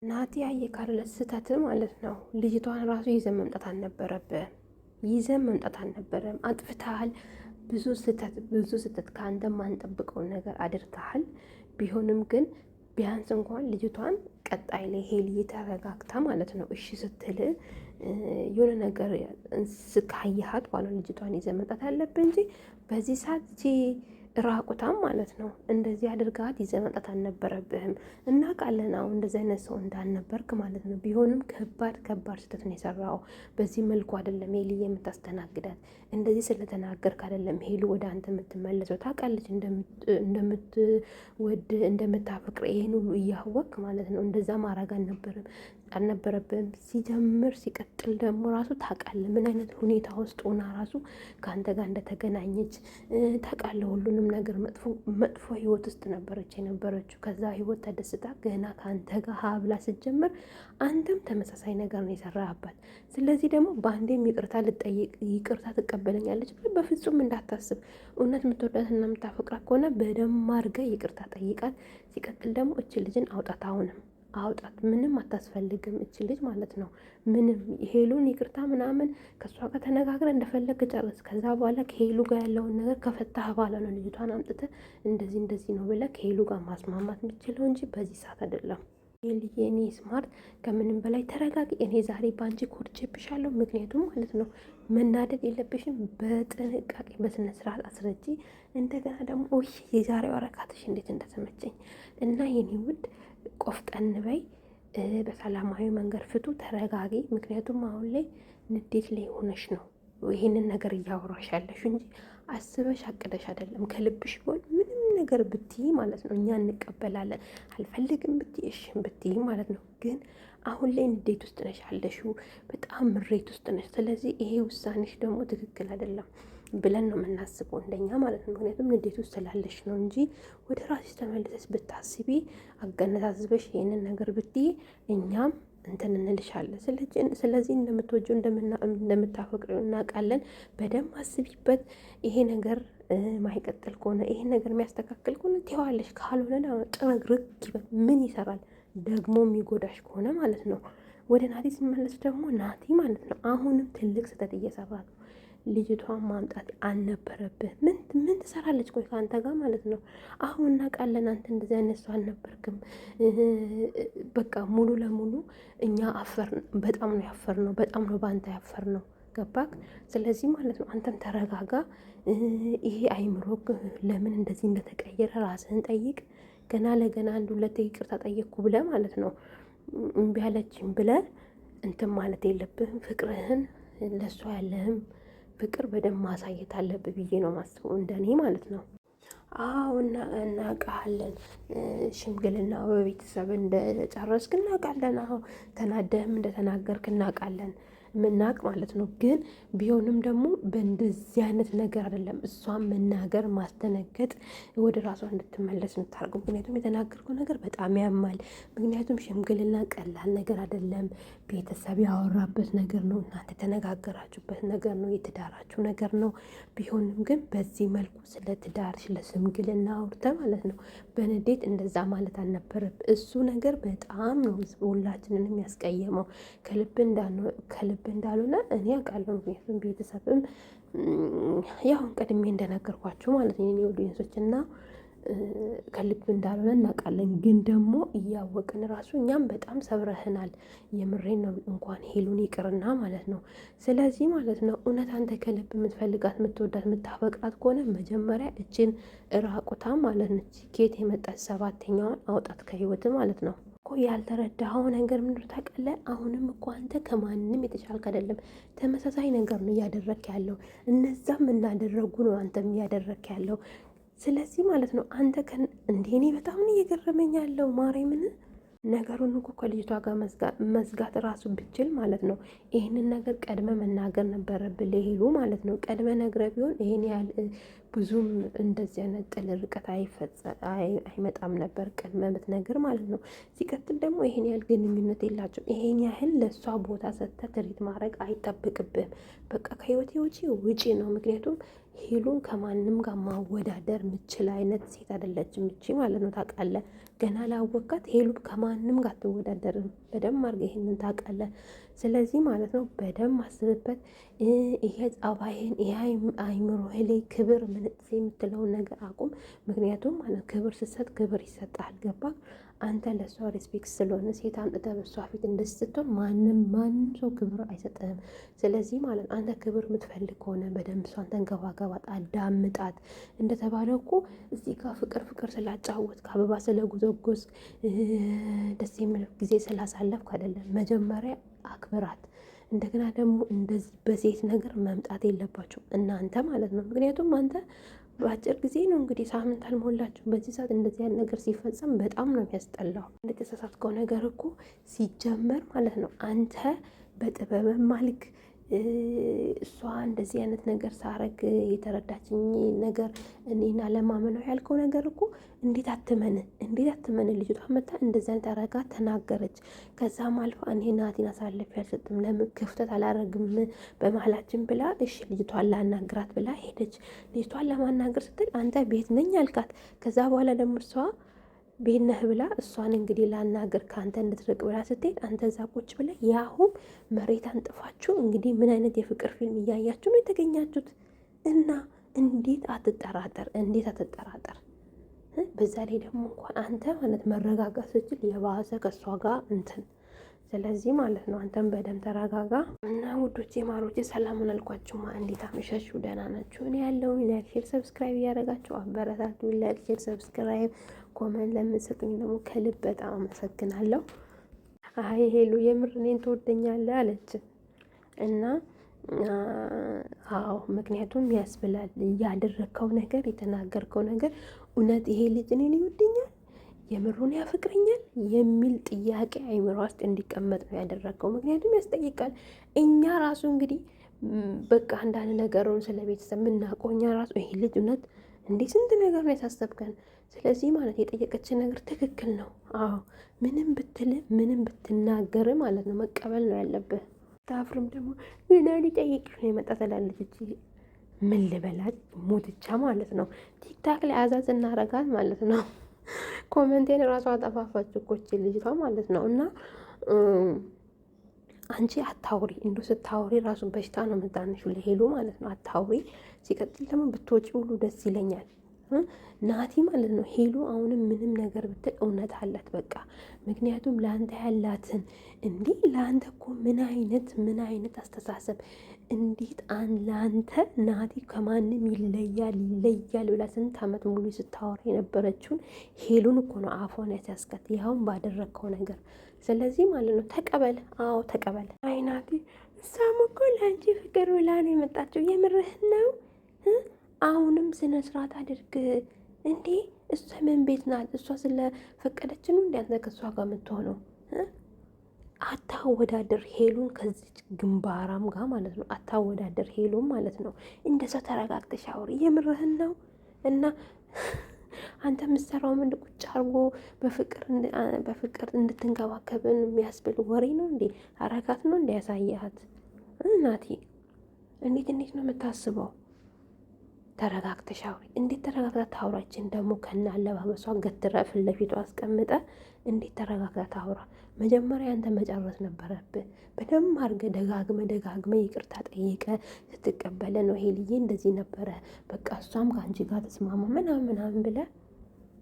ናቲ ካለ ስህተት ማለት ነው። ልጅቷን ራሱ ይዘን መምጣት አልነበረብህም። ይዘን መምጣት አልነበረም። አጥፍተሃል። ብዙ ስህተት ከአንተ ማንጠብቀውን ነገር አድርገሃል። ቢሆንም ግን ቢያንስ እንኳን ልጅቷን ቀጣይ ላይ ሄሊ ተረጋግታ ማለት ነው እሺ ስትል የሆነ ነገር ስካየሃት ባለ ልጅቷን ይዘን መምጣት አለብህ እንጂ በዚህ ሰዓት ራቁታም ማለት ነው እንደዚህ አድርጋት ይዘህ መምጣት አልነበረብህም። እናውቃለን አሁን እንደዚህ አይነት ሰው እንዳልነበርክ ማለት ነው። ቢሆንም ከባድ ስህተት ነው የሰራው። በዚህ መልኩ አይደለም ሄሊ የምታስተናግዳት። እንደዚህ ስለተናገርክ አይደለም ሄሊ ወደ አንተ የምትመለሰው። ታውቃለች እንደምትወድ እንደምታፈቅር። ይሄን ሁሉ እያወቅክ ማለት ነው እንደዛ ማድረግ አልነበረብህም። ሲጀምር ሲቀጥል ደግሞ ራሱ ታውቃለህ ምን አይነት ሁኔታ ውስጥ ሆና ራሱ ከአንተ ጋር እንደተገናኘች ታውቃለህ። ሁሉንም ነገር መጥፎ ህይወት ውስጥ ነበረች የነበረችው። ከዛ ህይወት ተደስታ ገና ከአንተ ጋር ሀብላ ስትጀምር አንተም ተመሳሳይ ነገር ነው የሰራህባት። ስለዚህ ደግሞ በአንዴም ይቅርታ ትቀበለኛለች በፍጹም እንዳታስብ። እውነት የምትወዳትና የምታፈቅራት ከሆነ በደንብ አድርገህ ይቅርታ ጠይቃት። ሲቀጥል ደግሞ እች ልጅን አውጣት፣ አሁንም አውጣት። ምንም አታስፈልግም እች ልጅ ማለት ነው። ምንም ሄሉን ይቅርታ ምናምን ከእሷ ጋር ተነጋግረህ እንደፈለግ ጨርስ። ከዛ በኋላ ከሄሉ ጋር ያለውን ነገር ከፈታህ በኋላ ነው ልጅቷን አምጥተህ እንደዚህ ነው ብለህ ከሄሉ ጋር ማስማማት የምችለው እንጂ በዚህ ሰዓት አይደለም። ሄልዬ እኔ ስማርት ከምንም በላይ ተረጋጊ። እኔ ዛሬ በአንቺ ኮርቼብሻለሁ። ምክንያቱም ማለት ነው መናደድ የለብሽም። በጥንቃቄ በስነ ስርዓት አስረጂ። እንደገና ደግሞ የዛሬው አረካትሽ እንዴት እንደተመቸኝ እና የኔ ውድ ቆፍጠን በይ። በሰላማዊ መንገድ ፍቱ። ተረጋጊ። ምክንያቱም አሁን ላይ ንዴት ላይ ሆነሽ ነው ይሄንን ነገር እያወራሽ ያለሽ እንጂ አስበሽ አቅደሽ አይደለም። ከልብሽ ቢሆን ምንም ነገር ብትይ ማለት ነው እኛ እንቀበላለን። አልፈልግም ብትይ እሽም ብትይ ማለት ነው። ግን አሁን ላይ ንዴት ውስጥ ነሽ ያለሽው፣ በጣም ምሬት ውስጥ ነሽ። ስለዚህ ይሄ ውሳኔሽ ደግሞ ትክክል አይደለም ብለን ነው የምናስበው እንደኛ ማለት ነው። ምክንያቱም ንዴት ውስጥ ስላለሽ ነው እንጂ ወደ ራስሽ ተመልሰሽ ብታስቢ አገነዛዝበሽ ይሄንን ነገር ብትይ እኛም እንትን እንልሻለን። ስለዚህ እንደምትወጂው እንደምታፈቅሪው እናውቃለን። በደንብ አስቢበት። ይሄ ነገር ማይቀጥል ከሆነ ይሄን ነገር የሚያስተካክል ከሆነ ትይዋለሽ። ካልሆነ ጥረግርግ ይበል። ምን ይሰራል ደግሞ የሚጎዳሽ ከሆነ ማለት ነው። ወደ ናቲ ሲመለስ ደግሞ ናቲ ማለት ነው አሁንም ትልቅ ስህተት እየሰራ ነው። ልጅቷን ማምጣት አልነበረብህ። ምን ትሰራለች? ቆይ ከአንተ ጋር ማለት ነው። አሁን እናውቃለን አንተ እንደዚህ አይነት ሰው አልነበርክም። በቃ ሙሉ ለሙሉ እኛ በጣም ነው ያፈርነው። በጣም ነው በአንተ ያፈርነው። ገባክ? ስለዚህ ማለት ነው አንተም ተረጋጋ። ይሄ አይምሮክ ለምን እንደዚህ እንደተቀየረ ራስህን ጠይቅ። ገና ለገና አንድ ሁለት ይቅርታ ጠየቅኩ ብለህ ማለት ነው እምቢ አለችኝ ብለህ እንትን ማለት የለብህም። ፍቅርህን ለሷ ያለህም ፍቅር በደንብ ማሳየት አለብህ ብዬ ነው ማስበው፣ እንደኔ ማለት ነው። አዎ እናውቃለን። ሽምግልና በቤተሰብ እንደጨረስክ እናውቃለን። አዎ ተናደህም እንደተናገርክ እናውቃለን። ምናቅ ማለት ነው። ግን ቢሆንም ደግሞ በእንደዚህ አይነት ነገር አይደለም እሷን መናገር ማስተነገጥ ወደ ራሷ እንድትመለስ የምታደርገው። ምክንያቱም የተናገርከው ነገር በጣም ያማል። ምክንያቱም ሽምግልና ቀላል ነገር አይደለም። ቤተሰብ ያወራበት ነገር ነው። እናንተ የተነጋገራችሁበት ነገር ነው። የትዳራችሁ ነገር ነው። ቢሆንም ግን በዚህ መልኩ ስለ ትዳር ስለ ሽምግልና አውርተ ማለት ነው በንዴት እንደዛ ማለት አልነበረም። እሱ ነገር በጣም ነው ሁላችንን የሚያስቀየመው። ከልብ እንዳልሆነ እኔ አውቃለሁ። ምክንያቱም ቤተሰብም ያው ቀድሜ እንደነገርኳቸው ማለት ነው የኔ ኦዲየንሶች እና ከልብ እንዳልሆነ እናውቃለን። ግን ደግሞ እያወቅን ራሱ እኛም በጣም ሰብረህናል። የምሬን ነው። እንኳን ሄሉን ይቅርና ማለት ነው። ስለዚህ ማለት ነው እውነት አንተ ከልብ የምትፈልጋት የምትወዳት የምታፈቅራት ከሆነ መጀመሪያ እችን ራቁታ ማለት ነው ኬት የመጣች ሰባተኛዋን አውጣት ከህይወት ማለት ነው። እኮ ያልተረዳኸው ነገር ምንድን ነው ታውቃለህ? አሁንም እኮ አንተ ከማንም የተሻልክ አይደለም። ተመሳሳይ ነገር ነው እያደረክ ያለው። እነዛም እናደረጉ ነው አንተም እያደረክ ያለው። ስለዚህ ማለት ነው አንተ እንዴ እኔ በጣም ነው እየገረመኝ ያለው ማርያምን። ነገሩን እኮ ከልጅቷ ጋር መዝጋት ራሱ ብችል ማለት ነው ይህንን ነገር ቀድመ መናገር ነበረብህ ለሄሉ ማለት ነው። ቀድመ ነግረ ቢሆን ይሄን ያህል ብዙም እንደዚህ አይነት ጥል ርቀት አይመጣም ነበር። ቀድመ ብትነግር ማለት ነው። ሲቀጥል ደግሞ ይሄን ያህል ግንኙነት የላቸው። ይሄን ያህል ለእሷ ቦታ ሰጥተህ ትሪት ማድረግ አይጠብቅብህም። በቃ ከህይወቴ ውጪ ነው። ምክንያቱም ሄሉን ከማንም ጋር ማወዳደር ምችል አይነት ሴት አይደለችም እቺ ማለት ነው። ታውቃለህ፣ ገና ላወቃት ሄሉ ከማንም ጋር አትወዳደርም። በደንብ አድርገህ ይሄንን ታውቃለህ። ስለዚህ ማለት ነው በደንብ አስብበት። ይሄ ጸባይህን፣ ይሄ አይምሮህ ላይ ክብር ምንጽ የምትለውን ነገር አቁም። ምክንያቱም ማለት ክብር ስትሰጥ ክብር ይሰጣል። ገባ? አንተ ለእሷ ሬስፔክት ስለሆነ ሴት አምጥተህ በእሷ ፊት እንደዚህ ስትሆን ማንም ሰው ክብር አይሰጥህም። ስለዚህ ማለት አንተ ክብር የምትፈልግ ከሆነ በደንብ እሷን ተንከባከባት፣ አዳምጣት። እንደተባለው እኮ እዚህ ጋር ፍቅር ስላጫወት ከአበባ ስለጎዘጎዝ ደስ የሚል ጊዜ ስላሳለፍክ አይደለም። መጀመሪያ አክብራት። እንደገና ደግሞ እንደዚህ በሴት ነገር መምጣት የለባቸው እናንተ ማለት ነው። ምክንያቱም አንተ በአጭር ጊዜ ነው እንግዲህ ሳምንት አልሞላችሁ። በዚህ ሰዓት እንደዚህ አይነት ነገር ሲፈጸም በጣም ነው የሚያስጠላው። እንደተሳሳትከው ነገር እኮ ሲጀመር ማለት ነው አንተ በጥበብ ማልክ እሷ እንደዚህ አይነት ነገር ሳረግ የተረዳችኝ ነገር እኔን አለማመነው ያልከው ነገር እኮ እንዴት አትመን ልጅቷ መታ እንደዚህ አይነት አረጋ ተናገረች። ከዛም አልፋ እኔ ናቲን አሳልፌ አልሰጥም፣ ለምን ክፍተት አላረግም በመሀላችን ብላ እሺ ልጅቷን ላናግራት ብላ ሄደች። ልጅቷን ለማናገር ስትል አንተ ቤት ነኝ አልካት። ከዛ በኋላ ደግሞ እሷ ቤት ነህ ብላ እሷን እንግዲህ ላናገር ከአንተ እንድትርቅ ብላ ስትሄድ አንተ እዛ ቁጭ ብለህ ያሁን መሬት አንጥፋችሁ እንግዲህ ምን አይነት የፍቅር ፊልም እያያችሁ ነው የተገኛችሁት? እና እንዴት አትጠራጠር? በዛ ላይ ደግሞ እንኳን አንተ ማለት መረጋጋት ስችል የባሰ ከእሷ ጋር እንትን። ስለዚህ ማለት ነው አንተም በደንብ ተረጋጋ። እና ውዶቼ ማሮቼ ሰላሙን አልኳችሁማ። እንዴት አመሻችሁ? ደህና ናችሁ? እኔ ያለውን ላይክ፣ ሼር፣ ሰብስክራይብ እያደረጋችሁ አበረታቱ። ላይክ፣ ሼር፣ ሰብስክራይብ ኮመንት ለምትሰጡኝ ደግሞ ከልብ በጣም አመሰግናለሁ። አይ ሄሉ የምር እኔን ትወደኛለህ አለች እና አዎ ምክንያቱም ያስብላል። ያደረግከው ነገር የተናገርከው ነገር እውነት ይሄ ልጅ እኔን ይወደኛል የምሩን ያፈቅረኛል የሚል ጥያቄ አይምሮ ውስጥ እንዲቀመጥ ነው ያደረግከው። ምክንያቱም ያስጠይቃል። እኛ ራሱ እንግዲህ በቃ አንዳንድ ነገሩን ስለ ቤተሰብ የምናውቀው እኛ ራሱ ይሄ ልጅ እውነት እንዲህ ስንት ነገር ነው ያሳሰብከን። ስለዚህ ማለት የጠየቀችን ነገር ትክክል ነው። አዎ ምንም ብትል ምንም ብትናገር ማለት ነው መቀበል ነው ያለብህ። ታፍርም ደግሞ ገና ሊጠይቅሽ ነው የመጣ ትላለች። ምን ልበላት ሞትቻ ማለት ነው። ቲክታክ ላይ አዛዝ እናረጋት ማለት ነው። ኮመንቴን ራሷ አጠፋፋች እኮ እቺ ልጅቷ ማለት ነው። እና አንቺ አታውሪ፣ እንዶ ስታውሪ ራሱ በሽታ ነው የምታነሹ ለሄሉ ማለት ነው። አታውሪ። ሲቀጥል ደግሞ ብትወጪ ሁሉ ደስ ይለኛል። ናቲ ማለት ነው። ሄሉ አሁንም ምንም ነገር ብትል እውነት አላት በቃ። ምክንያቱም ለአንተ ያላትን እንዲህ ለአንተ እኮ ምን አይነት አስተሳሰብ እንዴት ለአንተ ናቲ ከማንም ይለያል ብላ ስንት ዓመት ሙሉ ስታወራ የነበረችውን ሄሉን እኮ ነው አፏን ያስያዝካት ያሁን ባደረግከው ነገር። ስለዚህ ማለት ነው ተቀበል። አዎ ተቀበል። አይ ናቲ እሷም እኮ ለአንቺ ፍቅር ብላ ነው የመጣችው። የምርህን ነው? አሁንም ስነ ስርዓት አድርግ እንዴ። እሷ ምን ቤት ናት? እሷ ስለፈቀደች ነው እንዲ አንተ ከእሷ ጋር የምትሆነው? አታወዳደር ሄሉን ከዚች ግንባራም ጋር ማለት ነው። አታወዳደር ሄሉን ማለት ነው። እንደ ሰው ተረጋግተሽ አውሪ። የምርህን ነው? እና አንተ የምትሰራው ምን ቁጭ አርጎ በፍቅር እንድትንከባከብን የሚያስብል ወሬ ነው እንዴ? አረጋት ነው እንደ ያሳያት ናቲ። እንዴት ነው የምታስበው? ተረጋግተሽ አውሪ። እንዴት ተረጋግታ ታውራችን? ደግሞ ከና አለባበሷ ገትረ ፊት ለፊቷ አስቀምጠ እንዴት ተረጋግታ ታውራ? መጀመሪያ አንተ መጨረስ ነበረብህ። በደንብ አድርገህ ደጋግመ ይቅርታ ጠይቀ ስትቀበለ ነው ሄልዬ እንደዚህ ነበረ በቃ እሷም ከአንቺ ጋር ተስማማ ምናምን ብለ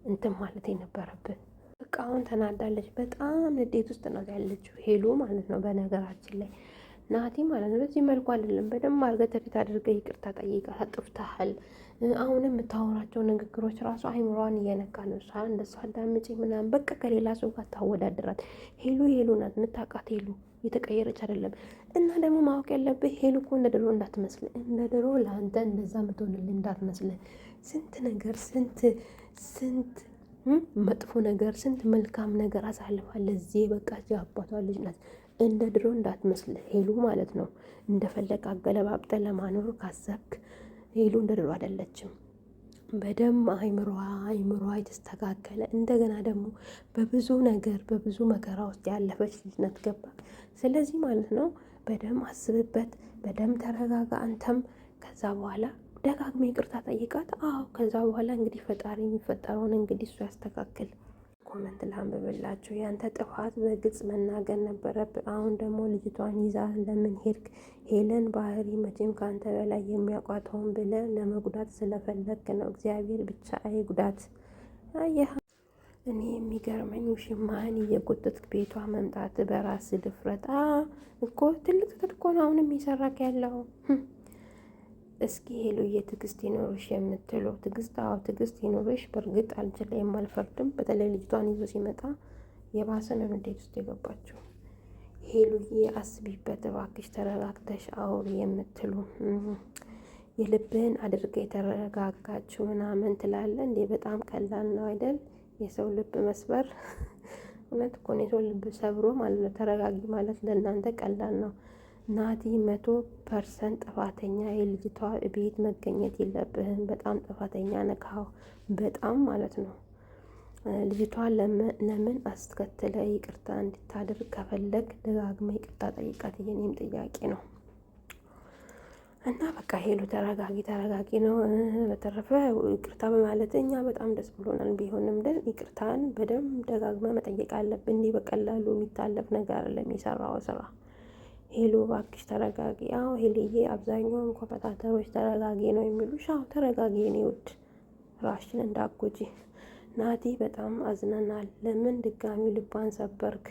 እንትን ማለት የነበረብህ። በቃ አሁን ተናዳለች። በጣም ንዴት ውስጥ ነው ያለችው ሄሉ ማለት ነው። በነገራችን ላይ ናቲ ማለት ነው በዚህ መልኩ አይደለም። በደንብ አድርገህ ትሪት አድርገህ ይቅርታ ጠይቀህ አጥፍተሃል። አሁንም የምታወራቸው ንግግሮች ራሱ አይምሯን እየነካ ነው። እሷ እንደሷ አዳምጪ ምናምን በቃ ከሌላ ሰው ጋር ታወዳድራት። ሄሉ ናት የምታውቃት። ሄሉ የተቀየረች አይደለም። እና ደግሞ ማወቅ ያለብህ ሄሉ እኮ እንደ ድሮ እንዳትመስልህ። እንደ ድሮ ለአንተ እንደዛ ምትሆንልህ እንዳትመስልህ። ስንት ነገር ስንት መጥፎ ነገር ስንት መልካም ነገር አሳልፋል። ለዚህ በቃ አባቷ ልጅ ናት። እንደ ድሮ እንዳትመስልህ ሄሉ ማለት ነው። እንደፈለግ አገለባብጠ ለማኖር ካሰብክ ሄሉ እንደ ድሮ አይደለችም። በደንብ አይምሯ የተስተካከለ እንደገና ደግሞ በብዙ ነገር በብዙ መከራ ውስጥ ያለፈች ልጅ ናት። ገባ? ስለዚህ ማለት ነው በደንብ አስብበት፣ በደንብ ተረጋጋ አንተም። ከዛ በኋላ ደጋግሜ ይቅርታ ጠይቃት። አዎ ከዛ በኋላ እንግዲህ ፈጣሪ የሚፈጠረውን እንግዲህ እሱ ያስተካክል። ኮመንት ላንብብላችሁ። ያንተ ጥፋት በግልጽ መናገር ነበረብህ። አሁን ደግሞ ልጅቷን ይዛ ለምን ሄድክ? ሄለን ባህሪ መቼም ከአንተ በላይ የሚያውቋተውን ብለህ ለመጉዳት ስለፈለግክ ነው። እግዚአብሔር ብቻ አይጉዳት። አየህ እኔ የሚገርመኝ ውሽማህን እየጎተትክ ቤቷ መምጣት በራስ ድፍረት እኮ ትልቅ ስህተት እኮ ነው አሁንም እየሰራክ ያለው። እስኪ ሄሉዬ ትዕግስት ይኖርሽ የምትሉ ትዕግስት፣ አዎ ትዕግስት ይኖርሽ። በእርግጥ አልችልም የማልፈርድም። በተለይ ልጅቷን ይዞ ሲመጣ የባሰ ነው እንዴት ውስጥ የገባችው። ሄሉዬ አስቢበት እባክሽ፣ ተረጋግተሽ አውሪ የምትሉ የልብህን አድርገ የተረጋጋችው ምናምን ትላለ እንዴ? በጣም ቀላል ነው አይደል? የሰው ልብ መስበር እውነት እኮ ነው። የሰው ልብ ሰብሮ ማለት ነው። ተረጋጊ ማለት ለእናንተ ቀላል ነው። ናቲ 100% ጥፋተኛ። የልጅቷ ቤት መገኘት የለብህም። በጣም ጥፋተኛ ነካው፣ በጣም ማለት ነው። ልጅቷ ለምን አስከትለ ይቅርታ እንድታደርግ ከፈለግ ደጋግመ ይቅርታ ጠይቃት። የኔም ጥያቄ ነው። እና በቃ ሄሉ ተረጋጊ ነው። በተረፈ ይቅርታ በማለት እኛ በጣም ደስ ብሎናል። ቢሆንም ግን ይቅርታን በደንብ ደጋግመ መጠየቅ አለብን። እንዲህ በቀላሉ የሚታለፍ ነገር ለሚሰራው ስራ ሄሉ እባክሽ ተረጋጊ። አዎ ሄልዬ፣ አብዛኛውን ኮመንታተሮች ተረጋጊ ነው የሚሉሽ። አዎ ተረጋጊ የኔ ውድ፣ ራሽን እንዳጎጂ። ናቲ በጣም አዝነናል። ለምን ድጋሚ ልቧን ሰበርክ?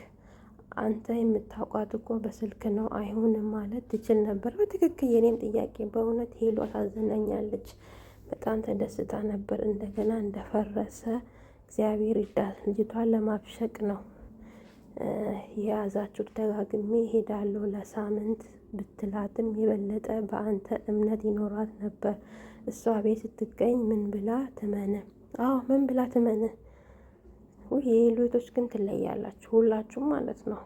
አንተ የምታውቋት እኮ በስልክ ነው። አይሆንም ማለት ትችል ነበር። በትክክል የኔም ጥያቄ በእውነት ሄሉ አሳዝናኛለች። በጣም ተደስታ ነበር። እንደገና እንደፈረሰ እግዚአብሔር ይዳል። ልጅቷን ለማብሸቅ ነው የያዛችሁት። ደጋግሜ ሄዳለሁ ለሳምንት ብትላትም የበለጠ በአንተ እምነት ይኖራት ነበር። እሷ ቤት ስትገኝ ምን ብላ ትመን? አዎ ምን ብላ ትመን? የሄሉቶች ግን ትለያላችሁ ሁላችሁም ማለት ነው።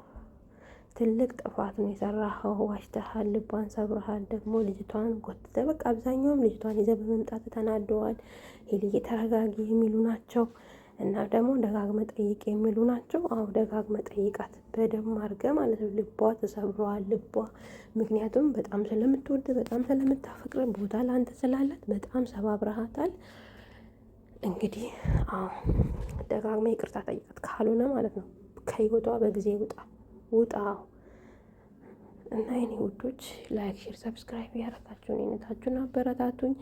ትልቅ ጥፋት ነው የሰራኸው። ዋሽተሃል፣ ልቧን ሰብረሃል። ደግሞ ልጅቷን ጎትተ በቃ አብዛኛውም ልጅቷን ይዘ በመምጣት ተናደዋል። ሄልዬ ተረጋጊ የሚሉ ናቸው። እና ደግሞ ደጋግመ ጠይቅ የሚሉ ናቸው። አዎ ደጋግመ ጠይቃት በደንብ አድርገ ማለት ነው። ልቧ ተሰብረዋል፣ ልቧ ምክንያቱም በጣም ስለምትወድ በጣም ስለምታፈቅር ቦታ ለአንተ ስላላት በጣም ሰባብረሃታል። እንግዲህ አዎ ደጋግመ ይቅርታ ጠይቃት። ካልሆነ ማለት ነው ከህይወቷ በጊዜ ውጣ። እና የኔ ውዶች ላይክ፣ ሼር፣ ሰብስክራይብ ያደረጋችሁን የነታችሁን አበረታቱኝ።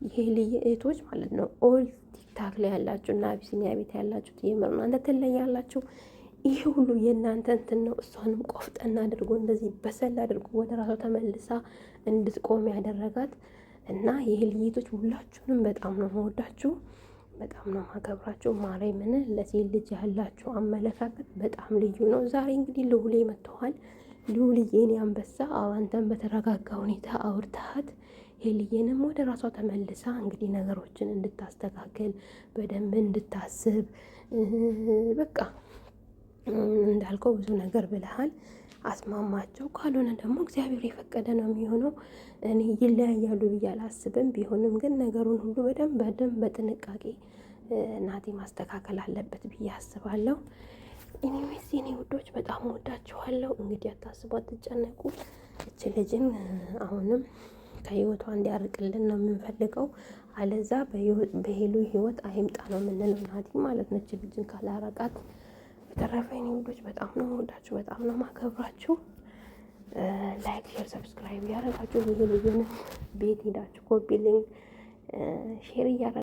ይሄ ልዩ እህቶች ማለት ነው ኦል ቲክታክ ላይ ያላችሁ እና አቢሲኒያ ቤት ያላችሁት የምር እናንተ ትለያላችሁ። ይሄ ሁሉ የእናንተ እንትን ነው። እሷንም ቆፍጠና አድርጎ እንደዚህ በሰል አድርጎ ወደ ራሷ ተመልሳ እንድትቆም ያደረጋት እና ይሄ ልዩቶች ሁላችሁንም በጣም ነው መወዳችሁ፣ በጣም ነው ማከብራችሁ። ማርያምን ለሴት ልጅ ያላችሁ አመለካከት በጣም ልዩ ነው። ዛሬ እንግዲህ ልውሌ መጥተዋል። ልውልዬን አንበሳ አንተን በተረጋጋ ሁኔታ አውርተሃት ሄልዬንም ወደ ራሷ ተመልሳ እንግዲህ ነገሮችን እንድታስተካከል በደንብ እንድታስብ በቃ እንዳልከው ብዙ ነገር ብለሃል። አስማማቸው። ካልሆነ ደግሞ እግዚአብሔር የፈቀደ ነው የሚሆነው። እኔ ይለያያሉ ብዬ አላስብም። ቢሆንም ግን ነገሩን ሁሉ በደንብ በጥንቃቄ ናቲ ማስተካከል አለበት ብዬ አስባለሁ። ኤኒዌይስ የኔ ውዶች በጣም ወዳችኋለሁ። እንግዲህ አታስቡ፣ አትጨነቁ። እች ልጅን አሁንም ከህይወቷ እንዲያርቅልን ነው የምንፈልገው። አለዛ በሄሉ ህይወት አይምጣ ነው የምንለው ናቲ ማለት ነው። እች ልጅን ካላረቃት በተረፈ የኔ ውዶች በጣም ነው ወዳችሁ፣ በጣም ነው ማከብራችሁ። ላይክ፣ ሼር፣ ሰብስክራይብ ያደረጋችሁ ልዩን ቤት ሄዳችሁ ኮፒ ሊንክ ሼር እያደረጋችሁ